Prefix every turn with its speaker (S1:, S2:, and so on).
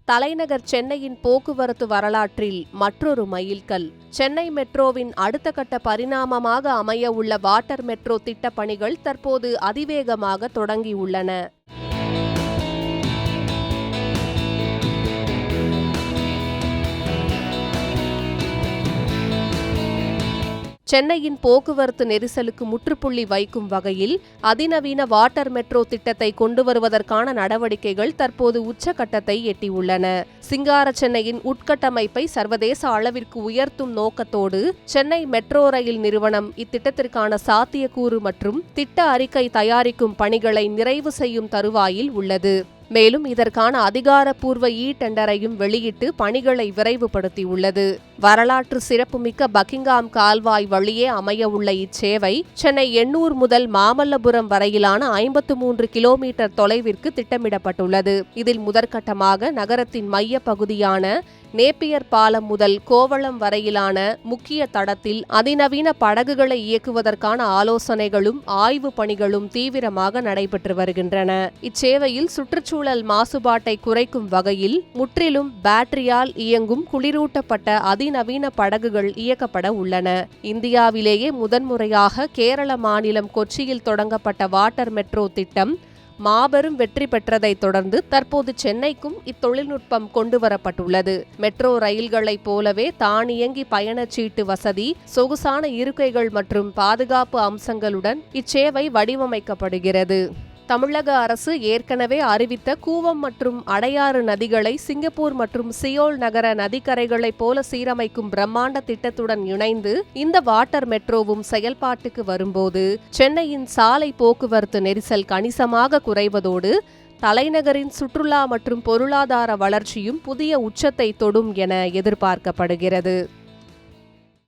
S1: தலைநகர் சென்னையின் போக்குவரத்து வரலாற்றில் மற்றொரு மைல்கல். சென்னை மெட்ரோவின் அடுத்த கட்ட பரிணாமமாக அமைய உள்ள வாட்டர் மெட்ரோ திட்டப் பணிகள் தற்போது அதிவேகமாக தொடங்கியுள்ளன. சென்னையின் போக்குவரத்து நெரிசலுக்கு முற்றுப்புள்ளி வைக்கும் வகையில் அதிநவீன வாட்டர் மெட்ரோ திட்டத்தை கொண்டு வருவதற்கான நடவடிக்கைகள் தற்போது உச்சகட்டத்தை எட்டியுள்ளன. சிங்கார சென்னையின் உட்கட்டமைப்பை சர்வதேச அளவிற்கு உயர்த்தும் நோக்கத்தோடு சென்னை மெட்ரோ ரயில் நிறுவனம் இத்திட்டத்திற்கான சாத்தியக்கூறு மற்றும் திட்ட அறிக்கை தயாரிக்கும் பணிகளை நிறைவு செய்யும் தருவாயில் உள்ளது. மேலும் இதற்கான அதிகாரப்பூர்வ டெண்டரையும் வெளியிட்டு பணிகளை விரைவுபடுத்தியுள்ளது. வரலாற்று சிறப்புமிக்க பக்கிங்ஹாம் கால்வாய் வழியே அமைய உள்ள இச்சேவை சென்னை எண்ணூர் முதல் மாமல்லபுரம் வரையிலான 53 கிலோமீட்டர் தொலைவிற்கு திட்டமிடப்பட்டுள்ளது. இதில் முதற்கட்டமாக நகரத்தின் மைய பகுதியான நேப்பியர் பாலம் முதல் கோவளம் வரையிலான முக்கிய தடத்தில் அதிநவீன படகுகளை இயக்குவதற்கான ஆலோசனைகளும் ஆய்வு பணிகளும் தீவிரமாக நடைபெற்று வருகின்றன. இச்சேவையில் சுற்றுச்சூழல் மாசுபாட்டை குறைக்கும் வகையில் முற்றிலும் பேட்டரியால் இயங்கும் குளிரூட்டப்பட்ட அதிநவீன படகுகள் இயக்கப்பட உள்ளன. இந்தியாவிலேயே முதன்முறையாக கேரள மாநிலம் கொச்சியில் தொடங்கப்பட்ட வாட்டர் மெட்ரோ திட்டம் மாபெரும் வெற்றி பெற்றதைத் தொடர்ந்து தற்போது சென்னைக்கும் இத்தொழில்நுட்பம் கொண்டுவரப்பட்டுள்ளது. மெட்ரோ ரயில்களைப் போலவே தானியங்கி பயணச்சீட்டு வசதி, சொகுசான இருக்கைகள் மற்றும் பாதுகாப்பு அம்சங்களுடன் இச்சேவை வடிவமைக்கப்படுகிறது. தமிழக அரசு ஏற்கனவே அறிவித்த கூவம் மற்றும் அடையாறு நதிகளை சிங்கப்பூர் மற்றும் சியோல் நகர நதிக்கரைகளைப் போல சீரமைக்கும் பிரம்மாண்ட திட்டத்துடன் இணைந்து இந்த வாட்டர் மெட்ரோவும் செயல்பாட்டுக்கு வரும்போது சென்னையின் சாலை போக்குவரத்து நெரிசல் கணிசமாக குறைவதோடு தலைநகரின் சுற்றுலா மற்றும் பொருளாதார வளர்ச்சியும் புதிய உச்சத்தை தொடும் என எதிர்பார்க்கப்படுகிறது.